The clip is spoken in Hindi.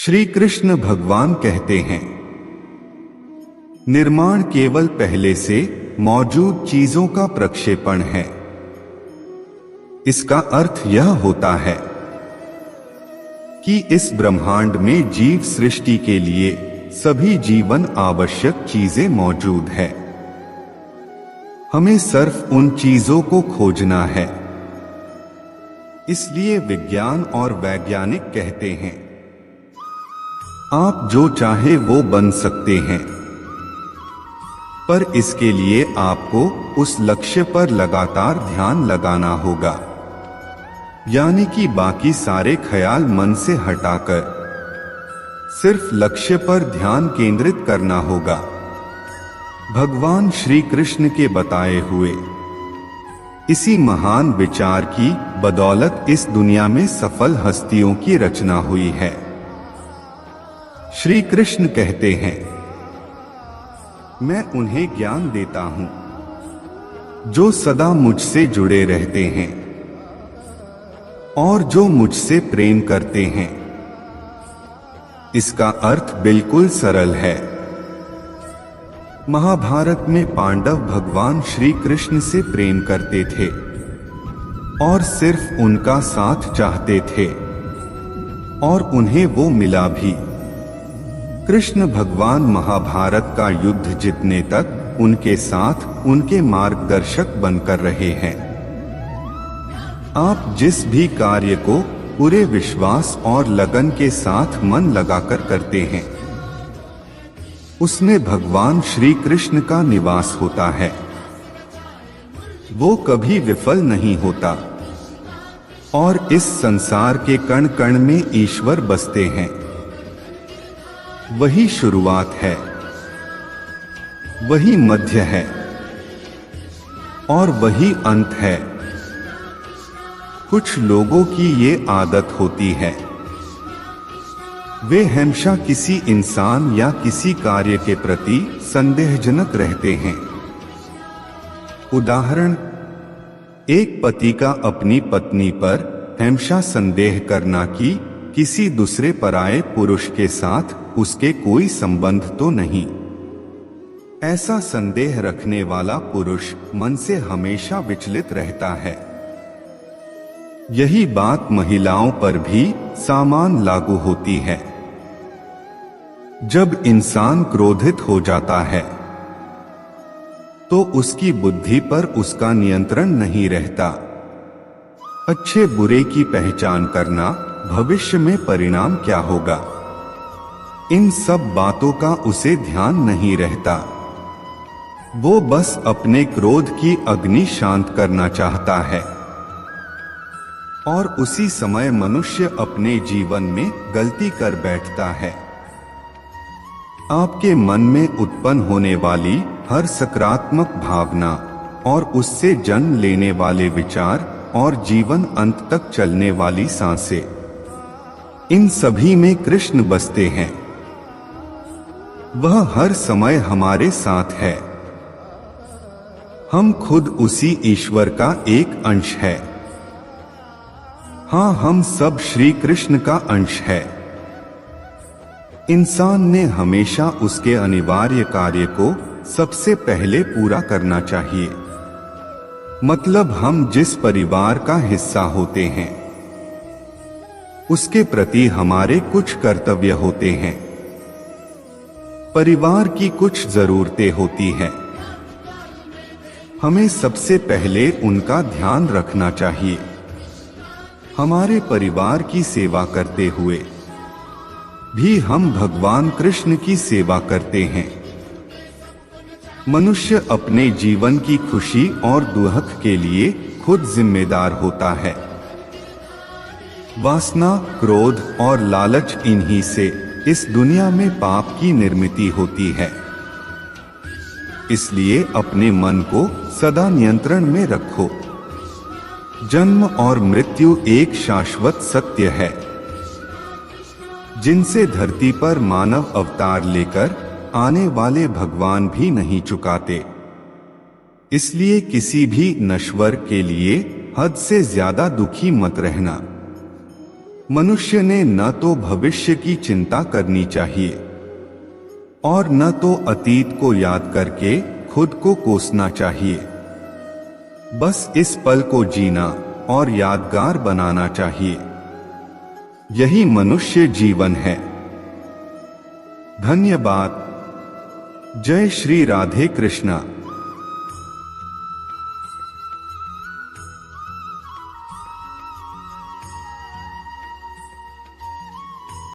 श्री कृष्ण भगवान कहते हैं, निर्माण केवल पहले से मौजूद चीजों का प्रक्षेपण है। इसका अर्थ यह होता है कि इस ब्रह्मांड में जीव सृष्टि के लिए सभी जीवन आवश्यक चीजें मौजूद है। हमें सिर्फ उन चीजों को खोजना है। इसलिए विज्ञान और वैज्ञानिक कहते हैं, आप जो चाहे वो बन सकते हैं, पर इसके लिए आपको उस लक्ष्य पर लगातार ध्यान लगाना होगा। यानी कि बाकी सारे ख्याल मन से हटाकर सिर्फ लक्ष्य पर ध्यान केंद्रित करना होगा। भगवान श्री कृष्ण के बताए हुए इसी महान विचार की बदौलत इस दुनिया में सफल हस्तियों की रचना हुई है। श्री कृष्ण कहते हैं, मैं उन्हें ज्ञान देता हूं जो सदा मुझसे जुड़े रहते हैं और जो मुझसे प्रेम करते हैं। इसका अर्थ बिल्कुल सरल है। महाभारत में पांडव भगवान श्री कृष्ण से प्रेम करते थे और सिर्फ उनका साथ चाहते थे, और उन्हें वो मिला भी। कृष्ण भगवान महाभारत का युद्ध जीतने तक उनके साथ उनके मार्गदर्शक बनकर रहे हैं। आप जिस भी कार्य को पूरे विश्वास और लगन के साथ मन लगाकर करते हैं, उसमें भगवान श्री कृष्ण का निवास होता है। वो कभी विफल नहीं होता और इस संसार के कण कण में ईश्वर बसते हैं। वही शुरुआत है, वही मध्य है और वही अंत है। कुछ लोगों की ये आदत होती है, वे हमेशा किसी इंसान या किसी कार्य के प्रति संदेहजनक रहते हैं। उदाहरण, एक पति का अपनी पत्नी पर हमेशा संदेह करना कि किसी दूसरे पराये पुरुष के साथ उसके कोई संबंध तो नहीं। ऐसा संदेह रखने वाला पुरुष मन से हमेशा विचलित रहता है। यही बात महिलाओं पर भी समान लागू होती है। जब इंसान क्रोधित हो जाता है तो उसकी बुद्धि पर उसका नियंत्रण नहीं रहता। अच्छे बुरे की पहचान करना, भविष्य में परिणाम क्या होगा, इन सब बातों का उसे ध्यान नहीं रहता। वो बस अपने क्रोध की अग्नि शांत करना चाहता है। और उसी समय मनुष्य अपने जीवन में गलती कर बैठता है। आपके मन में उत्पन्न होने वाली हर सकारात्मक भावना और उससे जन्म लेने वाले विचार और जीवन अंत तक चलने वाली सांसें, इन सभी में कृष्ण बसते हैं। वह हर समय हमारे साथ है। हम खुद उसी ईश्वर का एक अंश है। हाँ, हम सब श्री कृष्ण का अंश है। इंसान ने हमेशा उसके अनिवार्य कार्य को सबसे पहले पूरा करना चाहिए। मतलब हम जिस परिवार का हिस्सा होते हैं, उसके प्रति हमारे कुछ कर्तव्य होते हैं। परिवार की कुछ जरूरतें होती हैं। हमें सबसे पहले उनका ध्यान रखना चाहिए। हमारे परिवार की सेवा करते हुए भी हम भगवान कृष्ण की सेवा करते हैं। मनुष्य अपने जीवन की खुशी और दुख के लिए खुद जिम्मेदार होता है। वासना, क्रोध और लालच, इन्हीं से इस दुनिया में पाप की निर्मिति होती है। इसलिए अपने मन को सदा नियंत्रण में रखो। जन्म और मृत्यु एक शाश्वत सत्य है, जिनसे धरती पर मानव अवतार लेकर आने वाले भगवान भी नहीं चुकाते। इसलिए किसी भी नश्वर के लिए हद से ज्यादा दुखी मत रहना। मनुष्य ने न तो भविष्य की चिंता करनी चाहिए और न तो अतीत को याद करके खुद को कोसना चाहिए। बस इस पल को जीना और यादगार बनाना चाहिए। यही मनुष्य जीवन है। धन्यवाद। जय श्री राधे कृष्णा।